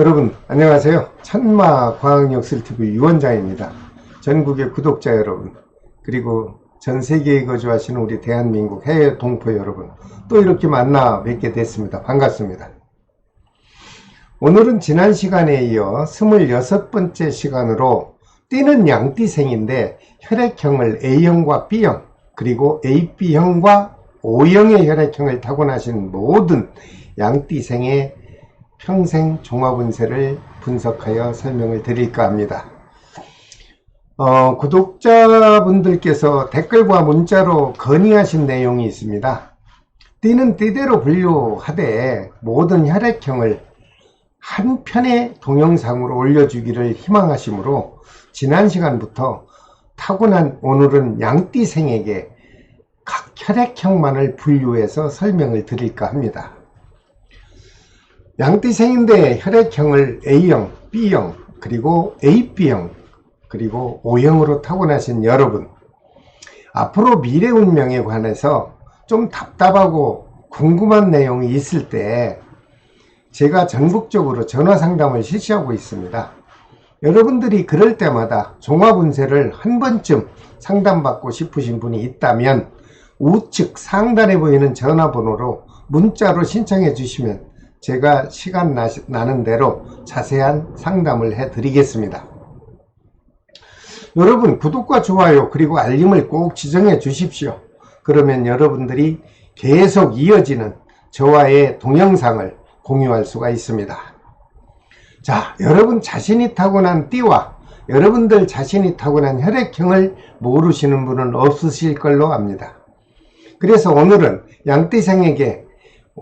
여러분 안녕하세요. 천마과학역술TV 유원장입니다. 전국의 구독자 여러분, 그리고 전세계에 거주하시는 우리 대한민국 해외 동포 여러분, 또 이렇게 만나 뵙게 됐습니다. 반갑습니다. 오늘은 지난 시간에 이어 26번째 시간으로 띠는 양띠생인데 혈액형을 A형과 B형, 그리고 AB형과 O형의 혈액형을 타고나신 모든 양띠생의 평생 종합운세를 분석하여 설명을 드릴까 합니다. 구독자분들께서 댓글과 문자로 건의하신 내용이 있습니다. 띠는 띠대로 분류하되 모든 혈액형을 한 편의 동영상으로 올려주기를 희망하시므로 지난 시간부터 타고난 오늘은 양띠생에게 각 혈액형만을 분류해서 설명을 드릴까 합니다. 양띠생인데 혈액형을 A형, B형, 그리고 AB형, 그리고 O형으로 타고나신 여러분, 앞으로 미래 운명에 관해서 좀 답답하고 궁금한 내용이 있을 때 제가 전국적으로 전화 상담을 실시하고 있습니다. 여러분들이 그럴 때마다 종합운세를 한 번쯤 상담받고 싶으신 분이 있다면 우측 상단에 보이는 전화번호로 문자로 신청해 주시면 제가 시간 나는 대로 자세한 상담을 해 드리겠습니다. 여러분, 구독과 좋아요 그리고 알림을 꼭 지정해 주십시오. 그러면 여러분들이 계속 이어지는 저와의 동영상을 공유할 수가 있습니다. 자, 여러분 자신이 타고난 띠와 여러분들 자신이 타고난 혈액형을 모르시는 분은 없으실 걸로 압니다. 그래서 오늘은 양띠생에게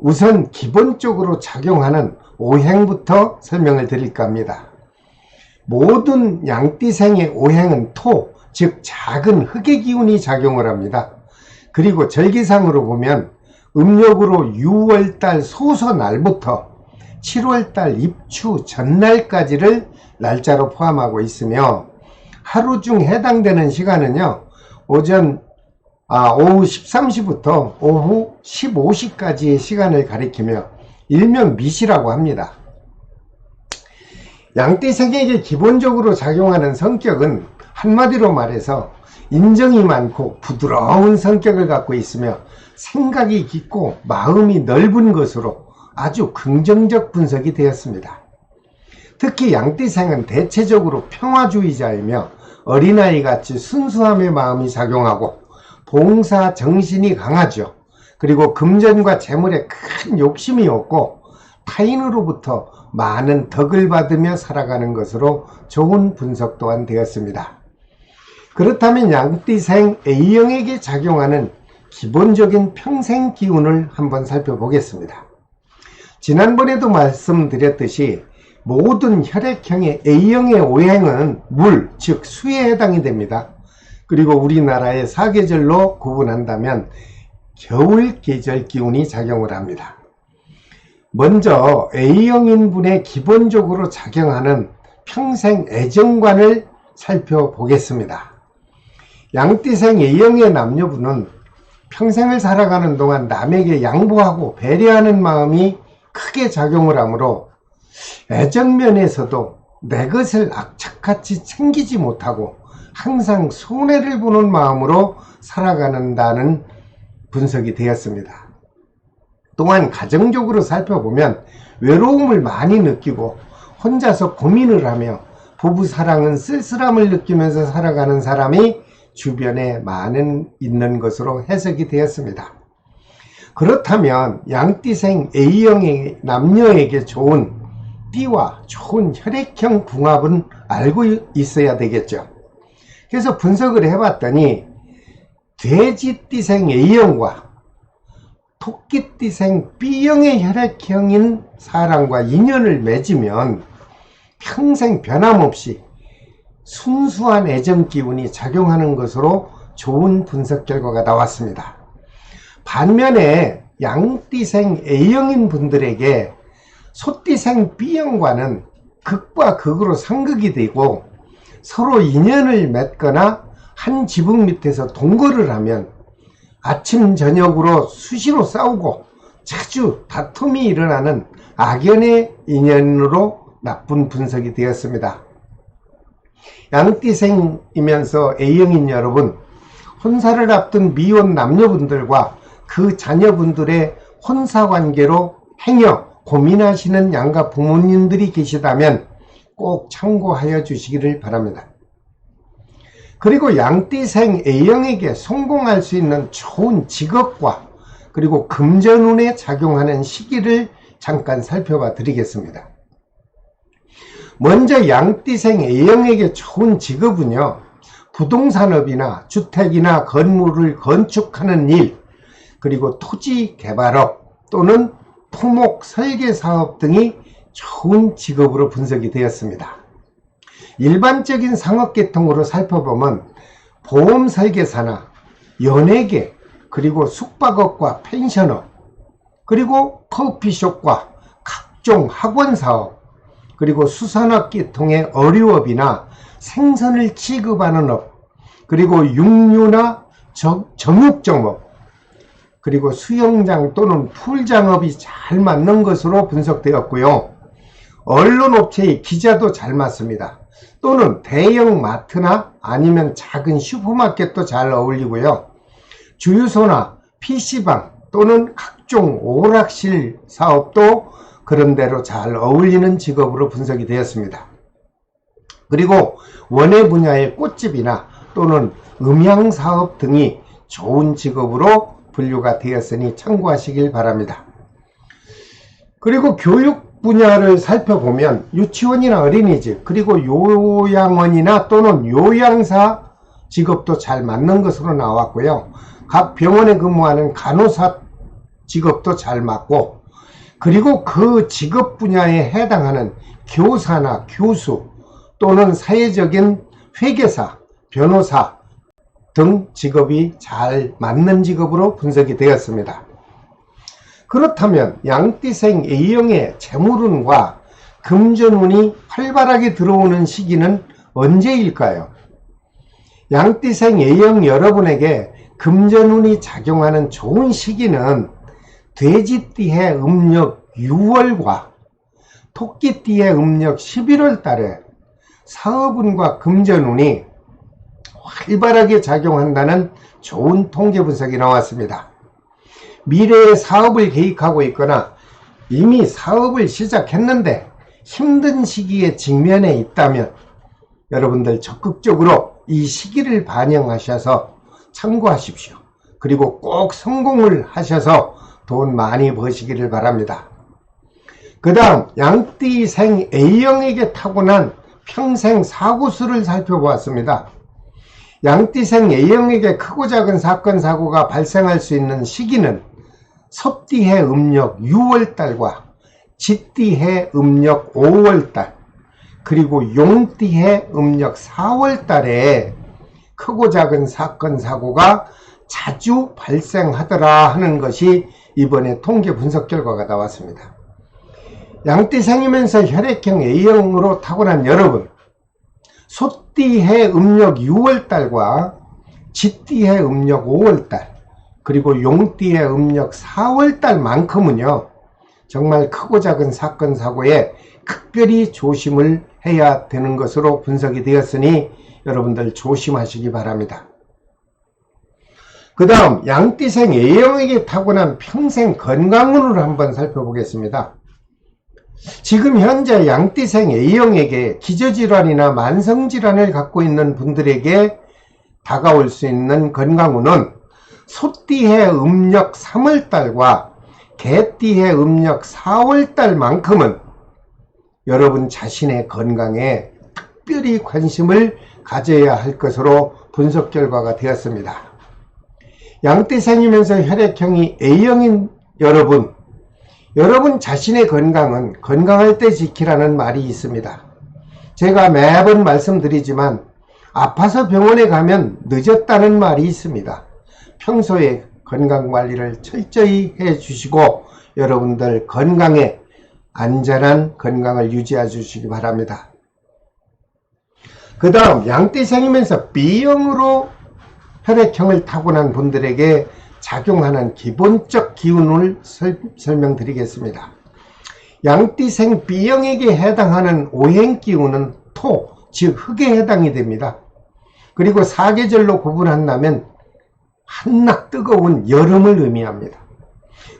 우선 기본적으로 작용하는 오행부터 설명을 드릴까 합니다. 모든 양띠생의 오행은 토, 즉 작은 흙의 기운이 작용을 합니다. 그리고 절기상으로 보면 음력으로 6월달 소서날부터 7월달 입추 전날까지를 날짜로 포함하고 있으며, 하루 중 해당되는 시간은요, 오후 13시부터 오후 15시까지의 시간을 가리키며 일명 미시라고 합니다. 양띠생에게 기본적으로 작용하는 성격은 한마디로 말해서 인정이 많고 부드러운 성격을 갖고 있으며 생각이 깊고 마음이 넓은 것으로 아주 긍정적 분석이 되었습니다. 특히 양띠생은 대체적으로 평화주의자이며 어린아이같이 순수함의 마음이 작용하고 봉사 정신이 강하죠. 그리고 금전과 재물에 큰 욕심이 없고 타인으로부터 많은 덕을 받으며 살아가는 것으로 좋은 분석 또한 되었습니다. 그렇다면 양띠생 A형에게 작용하는 기본적인 평생 기운을 한번 살펴보겠습니다. 지난번에도 말씀드렸듯이 모든 혈액형의 A형의 오행은 물, 즉 수에 해당이 됩니다. 그리고 우리나라의 사계절로 구분한다면 겨울 계절 기운이 작용을 합니다. 먼저 A형인 분의 기본적으로 작용하는 평생 애정관을 살펴보겠습니다. 양띠생 A형의 남녀분은 평생을 살아가는 동안 남에게 양보하고 배려하는 마음이 크게 작용을 하므로 애정면에서도 내 것을 악착같이 챙기지 못하고 항상 손해를 보는 마음으로 살아가는다는 분석이 되었습니다. 또한 가정적으로 살펴보면 외로움을 많이 느끼고 혼자서 고민을 하며 부부사랑은 쓸쓸함을 느끼면서 살아가는 사람이 주변에 많은 있는 것으로 해석이 되었습니다. 그렇다면 양띠생 A형의 남녀에게 좋은 띠와 좋은 혈액형 궁합은 알고 있어야 되겠죠. 그래서 분석을 해봤더니 돼지띠생 A형과 토끼띠생 B형의 혈액형인 사람과 인연을 맺으면 평생 변함없이 순수한 애정 기운이 작용하는 것으로 좋은 분석 결과가 나왔습니다. 반면에 양띠생 A형인 분들에게 소띠생 B형과는 극과 극으로 상극이 되고 서로 인연을 맺거나 한 지붕 밑에서 동거를 하면 아침 저녁으로 수시로 싸우고 자주 다툼이 일어나는 악연의 인연으로 나쁜 분석이 되었습니다. 양띠생이면서 A형인 여러분, 혼사를 앞둔 미혼 남녀분들과 그 자녀분들의 혼사관계로 행여 고민하시는 양가 부모님들이 계시다면 꼭 참고하여 주시기를 바랍니다. 그리고 양띠생 A형에게 성공할 수 있는 좋은 직업과 그리고 금전운에 작용하는 시기를 잠깐 살펴봐 드리겠습니다. 먼저 양띠생 A형에게 좋은 직업은요, 부동산업이나 주택이나 건물을 건축하는 일, 그리고 토지 개발업 또는 토목 설계 사업 등이 좋은 직업으로 분석이 되었습니다. 일반적인 상업계통으로 살펴보면 보험 설계사나 연예계, 그리고 숙박업과 펜션업, 그리고 커피숍과 각종 학원 사업, 그리고 수산업 계통의 어류업이나 생선을 취급하는 업, 그리고 육류나 정육점업, 그리고 수영장 또는 풀장업이 잘 맞는 것으로 분석되었고요. 언론업체의 기자도 잘 맞습니다. 또는 대형 마트나 아니면 작은 슈퍼마켓도 잘 어울리고요. 주유소나 PC방 또는 각종 오락실 사업도 그런대로 잘 어울리는 직업으로 분석이 되었습니다. 그리고 원예 분야의 꽃집이나 또는 음향사업 등이 좋은 직업으로 분류가 되었으니 참고하시길 바랍니다. 그리고 교육 분야를 살펴보면 유치원이나 어린이집, 그리고 요양원이나 또는 요양사 직업도 잘 맞는 것으로 나왔고요. 각 병원에 근무하는 간호사 직업도 잘 맞고, 그리고 그 직업 분야에 해당하는 교사나 교수 또는 사회적인 회계사, 변호사 등 직업이 잘 맞는 직업으로 분석이 되었습니다. 그렇다면 양띠생 A형의 재물운과 금전운이 활발하게 들어오는 시기는 언제일까요? 양띠생 A형 여러분에게 금전운이 작용하는 좋은 시기는 돼지띠해 음력 6월과 토끼띠해 음력 11월 달에 사업운과 금전운이 활발하게 작용한다는 좋은 통계 분석이 나왔습니다. 미래의 사업을 계획하고 있거나 이미 사업을 시작했는데 힘든 시기에 직면해 있다면 여러분들 적극적으로 이 시기를 반영하셔서 참고하십시오. 그리고 꼭 성공을 하셔서 돈 많이 버시기를 바랍니다. 그 다음 양띠생 A형에게 타고난 평생 사고수를 살펴보았습니다. 양띠생 A형에게 크고 작은 사건 사고가 발생할 수 있는 시기는 섭띠해 음력 6월달과 쥐띠해 음력 5월달, 그리고 용띠해 음력 4월달에 크고 작은 사건 사고가 자주 발생하더라 하는 것이 이번에 통계 분석 결과가 나왔습니다. 양띠생이면서 혈액형 A형으로 타고난 여러분, 소띠해 음력 6월달과 쥐띠해 음력 5월달, 그리고 용띠해 음력 4월달만큼은요 정말 크고 작은 사건 사고에 특별히 조심을 해야 되는 것으로 분석이 되었으니 여러분들 조심하시기 바랍니다. 그 다음 양띠생 A형에게 타고난 평생 건강운을 한번 살펴보겠습니다. 지금 현재 양띠생 A형에게 기저질환이나 만성질환을 갖고 있는 분들에게 다가올 수 있는 건강운은 소띠해 음력 3월달과 개띠해 음력 4월달만큼은 여러분 자신의 건강에 특별히 관심을 가져야 할 것으로 분석 결과가 되었습니다. 양띠생이면서 혈액형이 A형인 여러분 자신의 건강은 건강할 때 지키라는 말이 있습니다. 제가 매번 말씀드리지만 아파서 병원에 가면 늦었다는 말이 있습니다. 평소에 건강관리를 철저히 해주시고 여러분들 건강에 안전한 건강을 유지해 주시기 바랍니다. 그 다음 양띠생이면서 B형으로 혈액형을 타고난 분들에게 작용하는 기본적 기운을 설명드리겠습니다. 양띠생 B형에게 해당하는 오행기운은 토, 즉 흙에 해당이 됩니다. 그리고 사계절로 구분한다면 한낮 뜨거운 여름을 의미합니다.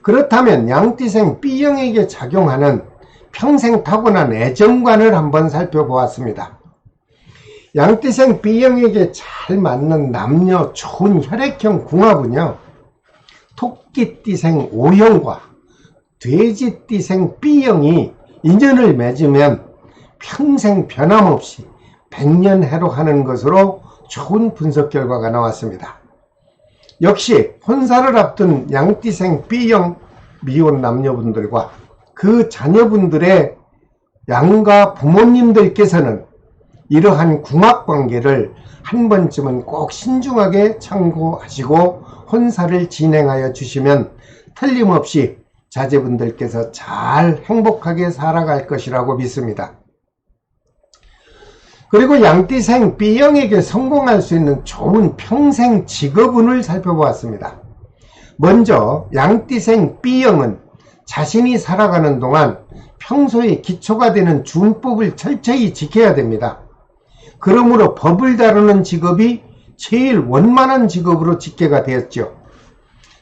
그렇다면 양띠생 B형에게 작용하는 평생 타고난 애정관을 한번 살펴보았습니다. 양띠생 B형에게 잘 맞는 남녀 좋은 혈액형 궁합은요, 토끼띠생 O형과 돼지띠생 B형이 인연을 맺으면 평생 변함없이 백년해로 하는 것으로 좋은 분석 결과가 나왔습니다. 역시 혼사를 앞둔 양띠생 B형 미혼 남녀분들과 그 자녀분들의 양가 부모님들께서는 이러한 궁합관계를 한 번쯤은 꼭 신중하게 참고하시고 혼사를 진행하여 주시면 틀림없이 자제분들께서 잘 행복하게 살아갈 것이라고 믿습니다. 그리고 양띠생 B형에게 성공할 수 있는 좋은 평생 직업운을 살펴보았습니다. 먼저 양띠생 B형은 자신이 살아가는 동안 평소에 기초가 되는 준법을 철저히 지켜야 됩니다. 그러므로 법을 다루는 직업이 제일 원만한 직업으로 집계가 되었죠.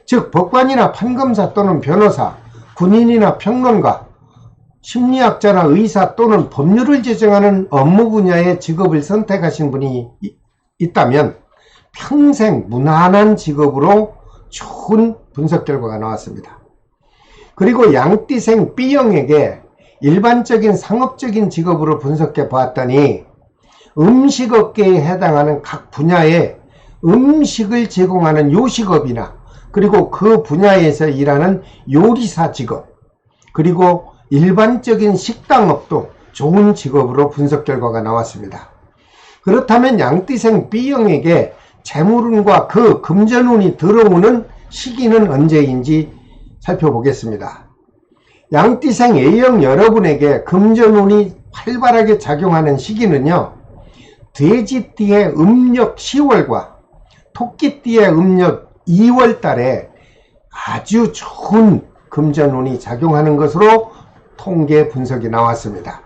즉 법관이나 판검사 또는 변호사, 군인이나 평론가, 심리학자나 의사 또는 법률을 제정하는 업무 분야의 직업을 선택하신 분이 있다면 평생 무난한 직업으로 좋은 분석 결과가 나왔습니다. 그리고 양띠생 B형에게 일반적인 상업적인 직업으로 분석해 보았더니 음식업계에 해당하는 각 분야의 음식을 제공하는 요식업이나 그리고 그 분야에서 일하는 요리사 직업, 그리고 일반적인 식당업도 좋은 직업으로 분석 결과가 나왔습니다. 그렇다면 양띠생 B형에게 재물운과 그 금전운이 들어오는 시기는 언제인지 살펴보겠습니다. 양띠생 A형 여러분에게 금전운이 활발하게 작용하는 시기는요, 돼지띠의 음력 10월과 토끼띠의 음력 2월 달에 아주 좋은 금전운이 작용하는 것으로 통계 분석이 나왔습니다.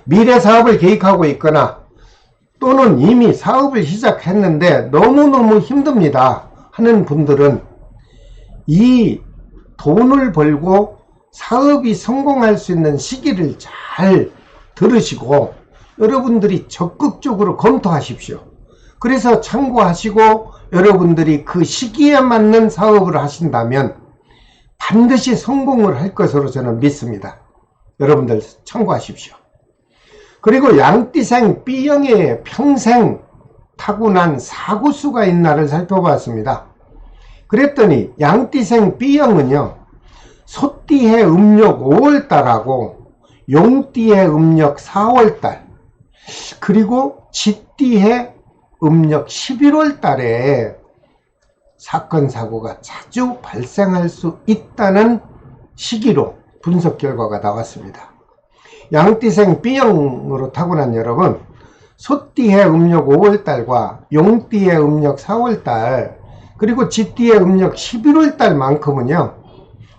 미래 사업을 계획하고 있거나 또는 이미 사업을 시작했는데 너무너무 힘듭니다 하는 분들은 이 돈을 벌고 사업이 성공할 수 있는 시기를 잘 들으시고 여러분들이 적극적으로 검토하십시오. 그래서 참고하시고 여러분들이 그 시기에 맞는 사업을 하신다면 반드시 성공을 할 것으로 저는 믿습니다. 여러분들 참고하십시오. 그리고 양띠생 B형의 평생 타고난 사고수가 있나를 살펴봤습니다. 그랬더니 양띠생 B형은요, 소띠의 음력 5월달하고 용띠의 음력 4월달, 그리고 쥐띠의 음력 11월달에 사건 사고가 자주 발생할 수 있다는 시기로 분석 결과가 나왔습니다. 양띠생 B형으로 타고난 여러분, 소띠의 음력 5월달과 용띠의 음력 4월달, 그리고 쥐띠의 음력 11월달만큼은요,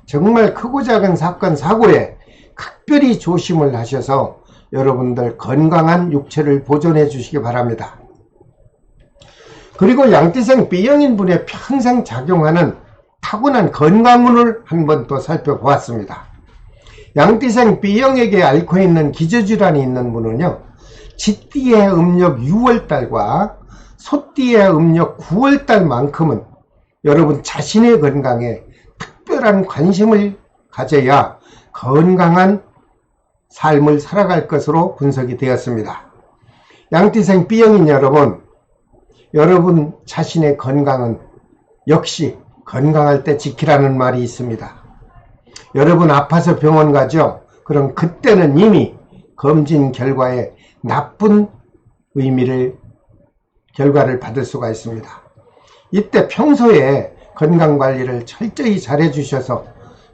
정말 크고 작은 사건 사고에 각별히 조심을 하셔서 여러분들 건강한 육체를 보존해 주시기 바랍니다. 그리고 양띠생 B형인 분의 평생 작용하는 타고난 건강운을 한번 또 살펴보았습니다. 양띠생 B형에게 앓고 있는 기저질환이 있는 분은요, 쥐띠의 음력 6월달과 소띠의 음력 9월달만큼은 여러분 자신의 건강에 특별한 관심을 가져야 건강한 삶을 살아갈 것으로 분석이 되었습니다. 양띠생 B형인 여러분 자신의 건강은 역시 건강할 때 지키라는 말이 있습니다. 여러분 아파서 병원 가죠? 그럼 그때는 이미 검진 결과에 나쁜 결과를 받을 수가 있습니다. 이때 평소에 건강관리를 철저히 잘 해주셔서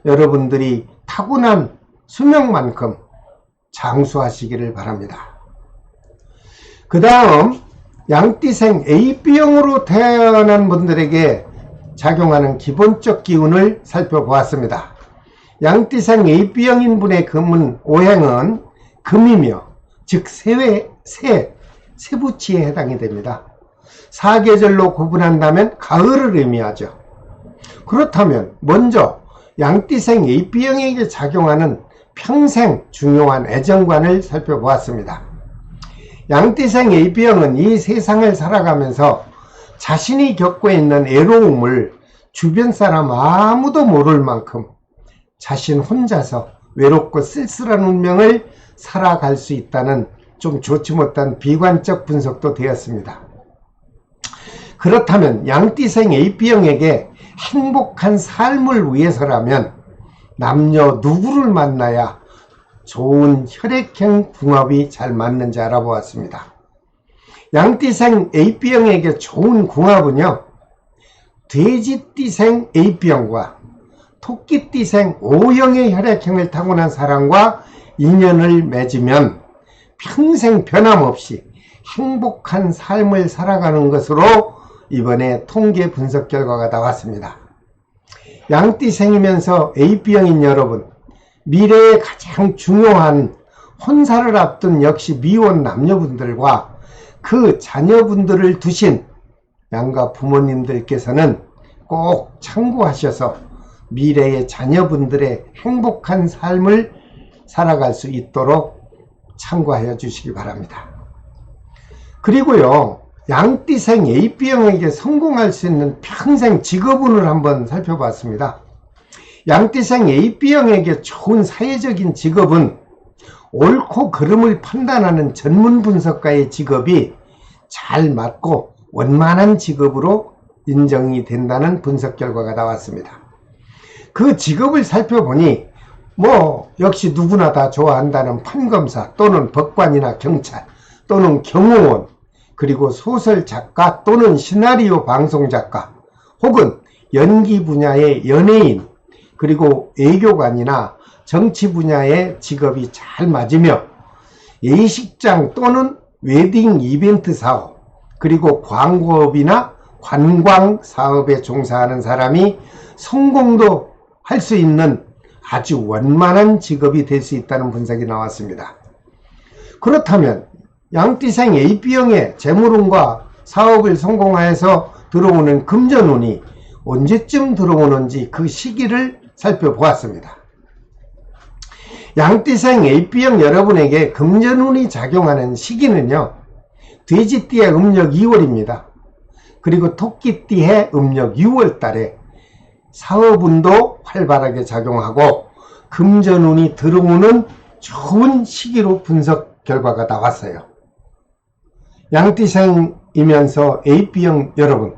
여러분들이 타고난 수명만큼 장수하시기를 바랍니다. 그 다음 양띠생 AB형으로 태어난 분들에게 작용하는 기본적 기운을 살펴보았습니다. 양띠생 AB형인 분의 금은 오행은 금이며 즉 세부치에 해당이 됩니다. 사계절로 구분한다면 가을을 의미하죠. 그렇다면 먼저 양띠생 AB형에게 작용하는 평생 중요한 애정관을 살펴보았습니다. 양띠생 AB형은 이 세상을 살아가면서 자신이 겪고 있는 애로움을 주변 사람 아무도 모를 만큼 자신 혼자서 외롭고 쓸쓸한 운명을 살아갈 수 있다는 좀 좋지 못한 비관적 분석도 되었습니다. 그렇다면 양띠생 AB형에게 행복한 삶을 위해서라면 남녀 누구를 만나야 좋은 혈액형 궁합이 잘 맞는지 알아보았습니다. 양띠생 AB형에게 좋은 궁합은요, 돼지띠생 AB형과 토끼띠생 O형의 혈액형을 타고난 사람과 인연을 맺으면 평생 변함없이 행복한 삶을 살아가는 것으로 이번에 통계 분석 결과가 나왔습니다. 양띠생이면서 AB형인 여러분, 미래에 가장 중요한 혼사를 앞둔 역시 미혼 남녀분들과 그 자녀분들을 두신 양가 부모님들께서는 꼭 참고하셔서 미래의 자녀분들의 행복한 삶을 살아갈 수 있도록 참고하여 주시기 바랍니다. 그리고요, 양띠생 AB형에게 성공할 수 있는 평생 직업운을 한번 살펴봤습니다. 양띠생 AB형에게 좋은 사회적인 직업은 옳고 그름을 판단하는 전문 분석가의 직업이 잘 맞고 원만한 직업으로 인정이 된다는 분석 결과가 나왔습니다. 그 직업을 살펴보니 역시 누구나 다 좋아한다는 판검사 또는 법관이나 경찰 또는 경호원, 그리고 소설 작가 또는 시나리오 방송 작가, 혹은 연기 분야의 연예인, 그리고 외교관이나 정치 분야의 직업이 잘 맞으며 예식장 또는 웨딩 이벤트 사업, 그리고 광고업이나 관광 사업에 종사하는 사람이 성공도 할 수 있는 아주 원만한 직업이 될 수 있다는 분석이 나왔습니다. 그렇다면 양띠생 AB형의 재물운과 사업을 성공하여서 들어오는 금전운이 언제쯤 들어오는지 그 시기를 살펴보았습니다. 양띠생 AB형 여러분에게 금전운이 작용하는 시기는요, 돼지띠의 음력 2월입니다. 그리고 토끼띠의 음력 6월 달에 사업운도 활발하게 작용하고 금전운이 들어오는 좋은 시기로 분석 결과가 나왔어요. 양띠생이면서 AB형 여러분,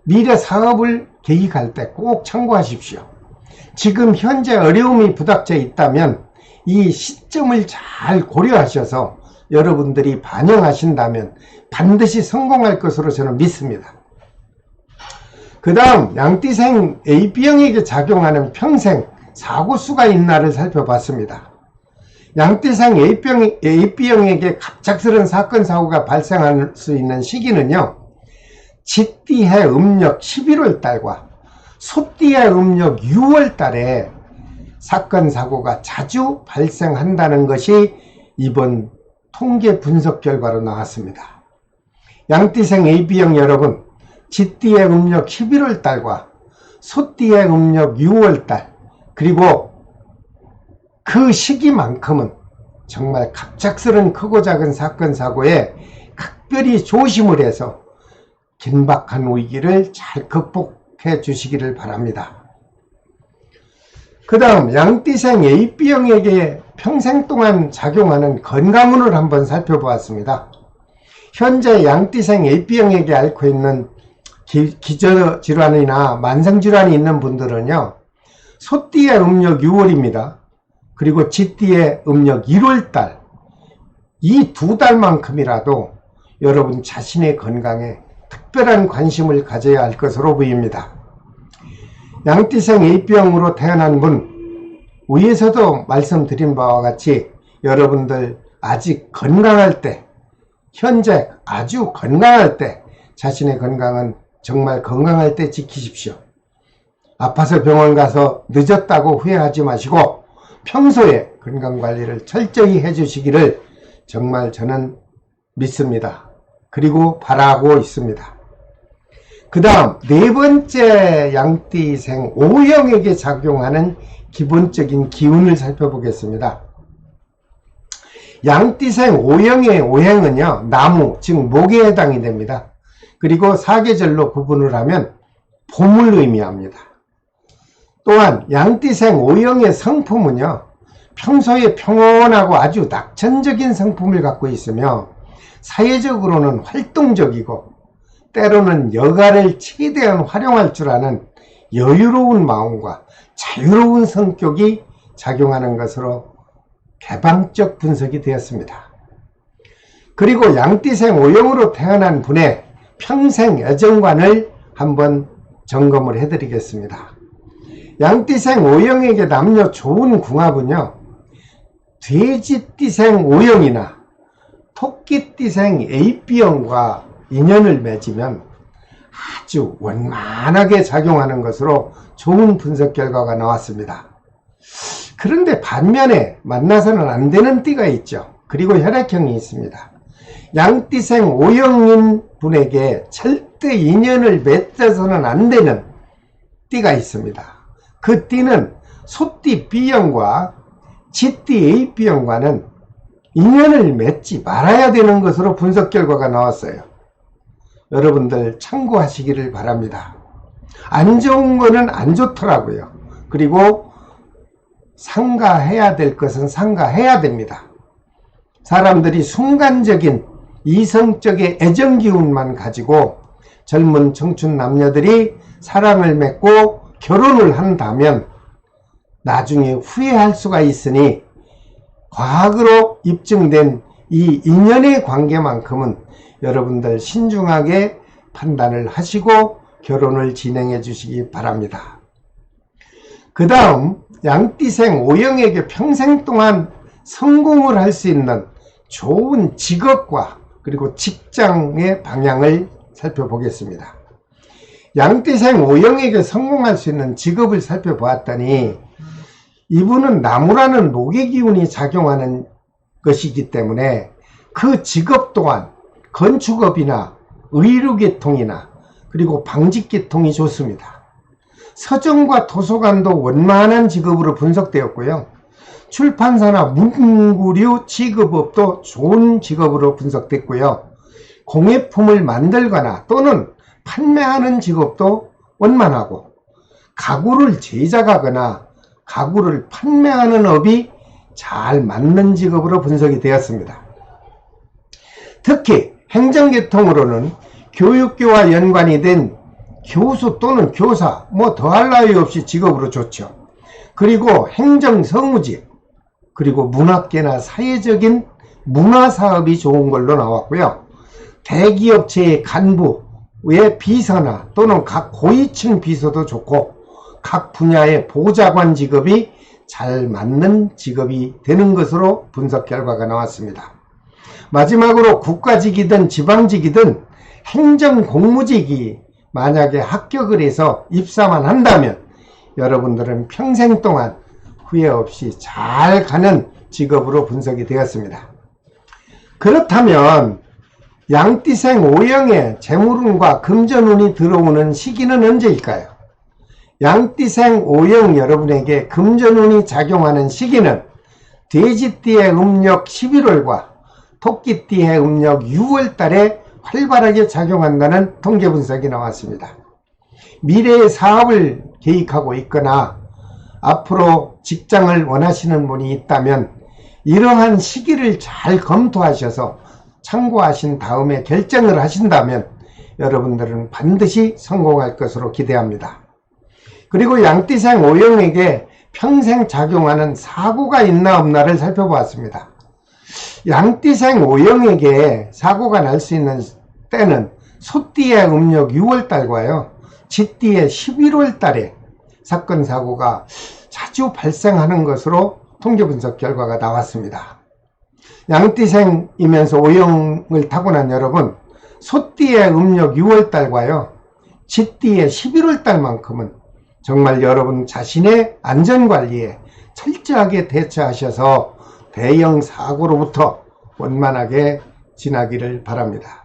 미래 사업을 계획할 때 꼭 참고하십시오. 지금 현재 어려움이 부닥쳐 있다면 이 시점을 잘 고려하셔서 여러분들이 반영하신다면 반드시 성공할 것으로 저는 믿습니다. 그 다음 양띠생 AB형에게 작용하는 평생 사고수가 있나를 살펴봤습니다. 양띠생 AB형에게 갑작스러운 사건 사고가 발생할 수 있는 시기는요, 쥐띠해 음력 11월 달과 소띠해 음력 6월 달에 사건 사고가 자주 발생한다는 것이 이번 통계 분석 결과로 나왔습니다. 양띠생 AB형 여러분, 쥐띠의 음력 11월 달과 소띠의 음력 6월 달, 그리고 그 시기만큼은 정말 갑작스런 크고 작은 사건 사고에 각별히 조심을 해서 긴박한 위기를 잘 극복해 주시기를 바랍니다. 그 다음 양띠생 AB형에게 평생 동안 작용하는 건강운을 한번 살펴보았습니다. 현재 양띠생 AB형에게 앓고 있는 기저질환이나 만성질환이 있는 분들은요, 소띠의 음력 6월입니다. 그리고 쥐띠의 음력 1월달, 이 두 달만큼이라도 여러분 자신의 건강에 특별한 관심을 가져야 할 것으로 보입니다. 양띠생 AB형으로 태어난 분, 위에서도 말씀드린 바와 같이 여러분들 아직 건강할 때, 현재 아주 건강할 때, 자신의 건강은 정말 건강할 때 지키십시오. 아파서 병원 가서 늦었다고 후회하지 마시고 평소에 건강관리를 철저히 해주시기를 정말 저는 믿습니다. 그리고 바라고 있습니다. 그 다음 네 번째 양띠생 O형에게 작용하는 기본적인 기운을 살펴보겠습니다. 양띠생 O형의 오행은요, 나무, 즉 목에 해당이 됩니다. 그리고 사계절로 구분을 하면 봄을 의미합니다. 또한 양띠생 O형의 성품은요, 평소에 평온하고 아주 낙천적인 성품을 갖고 있으며 사회적으로는 활동적이고 때로는 여가를 최대한 활용할 줄 아는 여유로운 마음과 자유로운 성격이 작용하는 것으로 개방적 분석이 되었습니다. 그리고 양띠생 O형으로 태어난 분의 평생 애정관을 한번 점검을 해드리겠습니다. 양띠생 O형에게 남녀 좋은 궁합은요, 돼지띠생 O형이나 토끼띠생 AB형과 인연을 맺으면 아주 원만하게 작용하는 것으로 좋은 분석 결과가 나왔습니다. 그런데 반면에 만나서는 안 되는 띠가 있죠. 그리고 혈액형이 있습니다. 양띠생 O형인 분에게 절대 인연을 맺어서는 안 되는 띠가 있습니다. 그 띠는 소띠 B형과 쥐띠 AB형과는 인연을 맺지 말아야 되는 것으로 분석 결과가 나왔어요. 여러분들 참고하시기를 바랍니다. 안 좋은 거는 안 좋더라고요. 그리고 상가해야 될 것은 상가해야 됩니다. 사람들이 순간적인 이성적인 애정 기운만 가지고 젊은 청춘 남녀들이 사랑을 맺고 결혼을 한다면 나중에 후회할 수가 있으니 과학으로 입증된 이 인연의 관계만큼은 여러분들 신중하게 판단을 하시고 결혼을 진행해 주시기 바랍니다. 그 다음 양띠생 O형에게 평생 동안 성공을 할 수 있는 좋은 직업과 그리고 직장의 방향을 살펴보겠습니다. 양띠생 O형에게 성공할 수 있는 직업을 살펴보았더니 이분은 나무라는 목의 기운이 작용하는 것이기 때문에 그 직업 또한 건축업이나 의료계통이나 그리고 방직계통이 좋습니다. 서점과 도서관도 원만한 직업으로 분석되었고요. 출판사나 문구류 취급업도 좋은 직업으로 분석됐고요. 공예품을 만들거나 또는 판매하는 직업도 원만하고 가구를 제작하거나 가구를 판매하는 업이 잘 맞는 직업으로 분석이 되었습니다. 특히 행정계통으로는 교육계와 연관이 된 교수 또는 교사, 더할 나위 없이 직업으로 좋죠. 그리고 행정성우직, 그리고 문학계나 사회적인 문화사업이 좋은 걸로 나왔고요. 대기업체의 간부의 비서나 또는 각 고위층 비서도 좋고 각 분야의 보좌관 직업이 잘 맞는 직업이 되는 것으로 분석 결과가 나왔습니다. 마지막으로 국가직이든 지방직이든 행정공무직이 만약에 합격을 해서 입사만 한다면 여러분들은 평생 동안 후회 없이 잘 가는 직업으로 분석이 되었습니다. 그렇다면 양띠생 O형에 재물운과 금전운이 들어오는 시기는 언제일까요? 양띠생 O형 여러분에게 금전운이 작용하는 시기는 돼지띠의 음력 11월과 토끼띠의 음력 6월 달에 활발하게 작용한다는 통계 분석이 나왔습니다. 미래의 사업을 계획하고 있거나 앞으로 직장을 원하시는 분이 있다면 이러한 시기를 잘 검토하셔서 참고하신 다음에 결정을 하신다면 여러분들은 반드시 성공할 것으로 기대합니다. 그리고 양띠생 O형에게 평생 작용하는 사고가 있나 없나를 살펴보았습니다. 양띠생 O형에게 사고가 날 수 있는 때는 소띠의 음력 6월달과요 쥐띠의 11월달에 사건 사고가 자주 발생하는 것으로 통계 분석 결과가 나왔습니다. 양띠생이면서 O형을 타고난 여러분, 소띠의 음력 6월달과요 쥐띠의 11월달만큼은 정말 여러분 자신의 안전관리에 철저하게 대처하셔서 대형 사고로부터 원만하게 지나기를 바랍니다.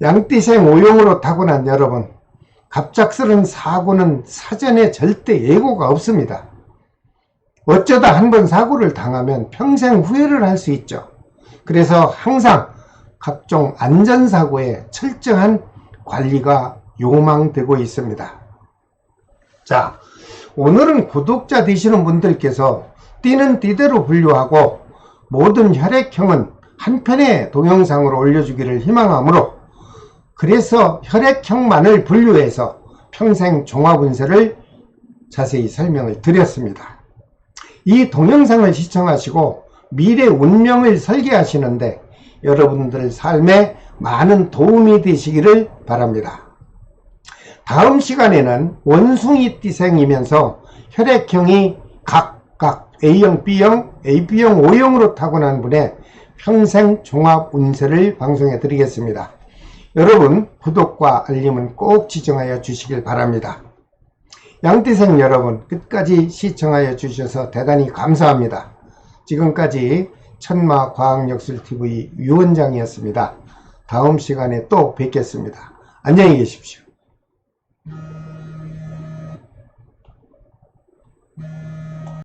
양띠생 오용으로 타고난 여러분, 갑작스런 사고는 사전에 절대 예고가 없습니다. 어쩌다 한 번 사고를 당하면 평생 후회를 할 수 있죠. 그래서 항상 각종 안전사고에 철저한 관리가 요망되고 있습니다. 자, 오늘은 구독자 되시는 분들께서 띠는 띠대로 분류하고 모든 혈액형은 한 편의 동영상으로 올려주기를 희망하므로, 그래서 혈액형만을 분류해서 평생 종합운세를 자세히 설명을 드렸습니다. 이 동영상을 시청하시고 미래 운명을 설계하시는데 여러분들 삶에 많은 도움이 되시기를 바랍니다. 다음 시간에는 원숭이띠생이면서 혈액형이 각각 A형, B형, AB형, O형으로 타고난 분의 평생 종합 운세를 방송해 드리겠습니다. 여러분 구독과 알림은 꼭 지정하여 주시길 바랍니다. 양띠생 여러분, 끝까지 시청하여 주셔서 대단히 감사합니다. 지금까지 천마과학역술TV 유원장이었습니다. 다음 시간에 또 뵙겠습니다. 안녕히 계십시오.